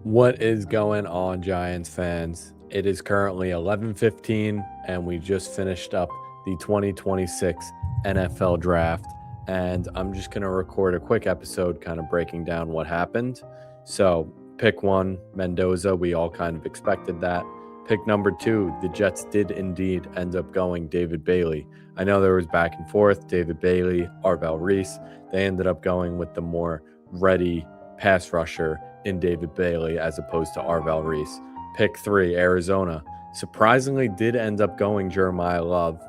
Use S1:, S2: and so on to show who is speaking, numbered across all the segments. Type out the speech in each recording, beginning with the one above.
S1: What is going on, Giants fans? It is currently 11:15 and we just finished up the 2026 NFL draft, and I'm just going to record a quick episode kind of breaking down what happened. So, pick 1, Mendoza, we all kind of expected that. Pick number 2, the Jets did indeed end up going David Bailey. I know there was back and forth, David Bailey, Arvell Reese. They ended up going with the more ready pass rusher in David Bailey as opposed to Arvell Reese. Pick 3, Arizona. Surprisingly did end up going Jeremiah Love.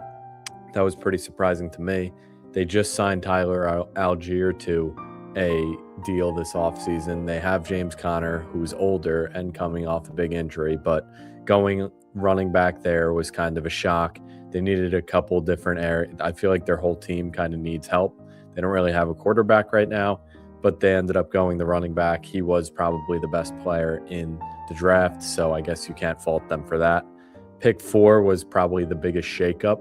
S1: That was pretty surprising to me. They just signed Tyler Algier to a deal this offseason. They have James Conner, who's older and coming off a big injury, but going running back there was kind of a shock. They needed a couple different areas. I feel like their whole team kind of needs help. They don't really have a quarterback right now, but they ended up going the running back. He was probably the best player in the draft, so I guess you can't fault them for that. Pick 4 was probably the biggest shakeup.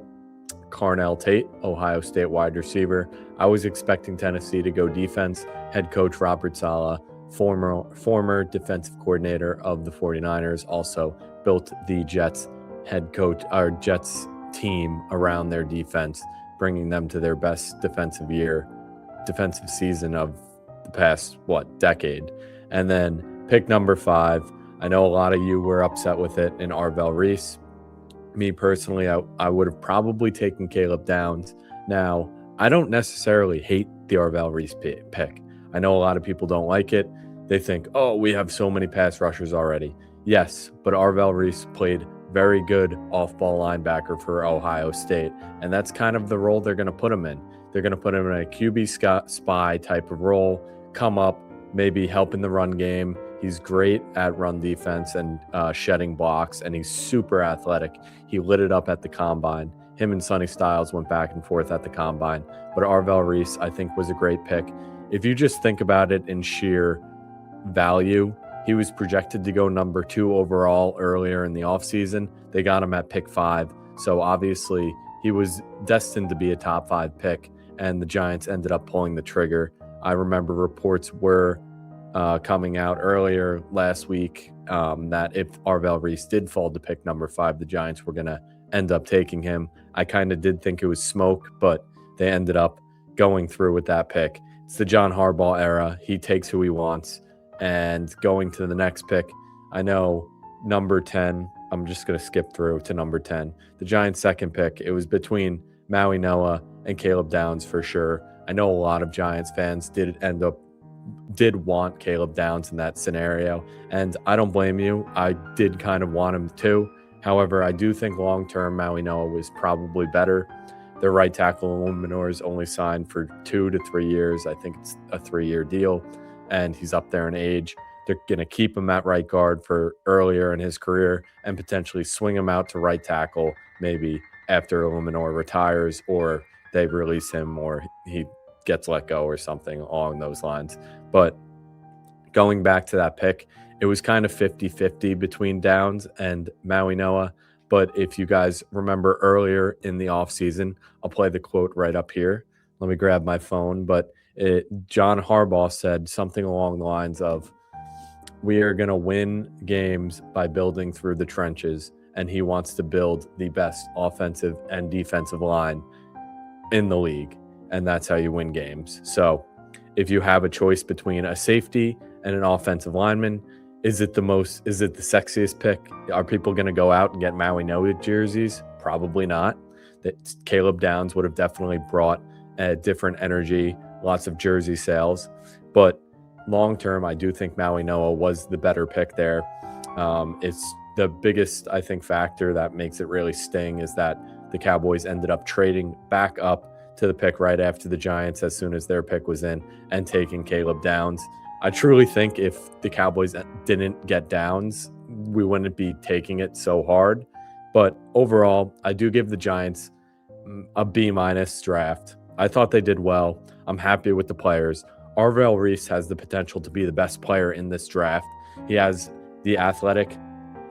S1: Carnell Tate, Ohio State wide receiver. I was expecting Tennessee to go defense. Head coach Robert Saleh, former defensive coordinator of the 49ers, also built the Jets Jets team around their defense, bringing them to their best defensive season of the past decade. And then pick number 5, I know a lot of you were upset with it, in Arvell Reese. Me personally, I would have probably taken Caleb Downs. Now, I don't necessarily hate the Arvell Reese pick. I know a lot of people don't like it. They think, oh, we have so many pass rushers already. Yes, but Arvell Reese played very good off-ball linebacker for Ohio State, and that's kind of the role they're going to put him in. They're going to put him in a QB spy type of role, come up, maybe help in the run game. He's great at run defense and shedding blocks, and he's super athletic. He lit it up at the combine. Him and Sonny Styles went back and forth at the combine. But Arvell Reese, I think, was a great pick. If you just think about it in sheer value, he was projected to go number 2 overall earlier in the offseason. They got him at pick 5. So obviously, he was destined to be a top 5 pick, and the Giants ended up pulling the trigger. I remember reports were coming out earlier last week that if Arvell Reese did fall to pick number 5, the Giants were going to end up taking him. I kind of did think it was smoke, but they ended up going through with that pick. It's the John Harbaugh era. He takes who he wants. And going to the next pick, I know number 10, I'm just going to skip through to number 10. The Giants' second pick, it was between Maui Noah and Caleb Downs for sure. I know a lot of Giants fans did want Caleb Downs in that scenario, and I don't blame you. I did kind of want him too. However, I do think long-term Maui Noah was probably better. Their right tackle, Illuminor, is only signed for 2 to 3 years. I think it's a 3-year deal, and he's up there in age. They're going to keep him at right guard for earlier in his career and potentially swing him out to right tackle maybe after Illuminor retires, or they release him, or he gets let go or something along those lines. But going back to that pick, it was kind of 50-50 between Downs and Maui Noah. But if you guys remember earlier in the offseason, I'll play the quote right up here. Let me grab my phone. But John Harbaugh said something along the lines of, we are going to win games by building through the trenches. And he wants to build the best offensive and defensive line in the league. And that's how you win games. So if you have a choice between a safety and an offensive lineman, is it the sexiest pick? Are people going to go out and get Maui Noah jerseys? Probably not. That Caleb Downs would have definitely brought a different energy, lots of jersey sales. But long term, I do think Maui Noah was the better pick there. It's the biggest, I think, factor that makes it really sting is that the Cowboys ended up trading back up to the pick right after the Giants as soon as their pick was in and taking Caleb Downs. I truly think if the Cowboys didn't get Downs, we wouldn't be taking it so hard. But overall, I do give the Giants a B- draft. I thought they did well. I'm happy with the players. Arvell Reese has the potential to be the best player in this draft. He has the athletic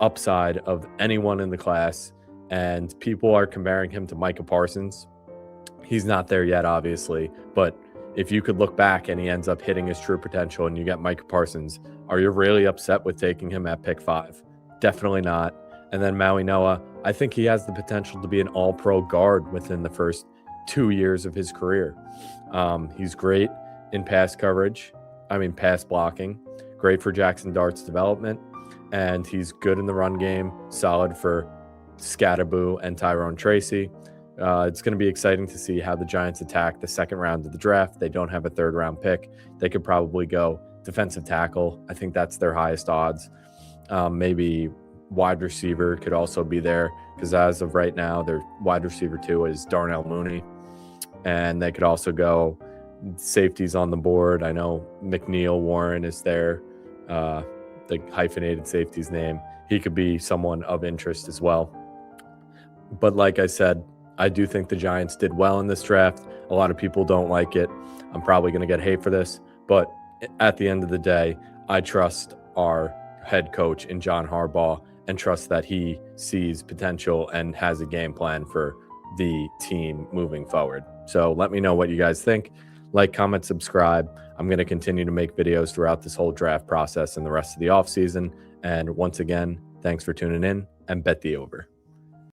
S1: upside of anyone in the class, and people are comparing him to Micah Parsons. He's not there yet, obviously, but if you could look back and he ends up hitting his true potential and you get Micah Parsons, are you really upset with taking him at pick 5? Definitely not. And then Maui Noah, I think he has the potential to be an all-pro guard within the first 2 years of his career. He's great in pass blocking, great for Jackson Dart's development, and he's good in the run game, solid for Scatterboo and Tyrone Tracy. It's going to be exciting to see how the Giants attack the second round of the draft. They don't have a third-round pick. They could probably go defensive tackle. I think that's their highest odds. Maybe wide receiver could also be there, because as of right now, their wide receiver 2 is Darnell Mooney. And they could also go safeties on the board. I know McNeil Warren is there, the hyphenated safety's name. He could be someone of interest as well. But like I said, I do think the Giants did well in this draft. A lot of people don't like it. I'm probably going to get hate for this. But at the end of the day, I trust our head coach in John Harbaugh and trust that he sees potential and has a game plan for the team moving forward. So let me know what you guys think. Like, comment, subscribe. I'm going to continue to make videos throughout this whole draft process and the rest of the offseason. And once again, thanks for tuning in, and bet the over.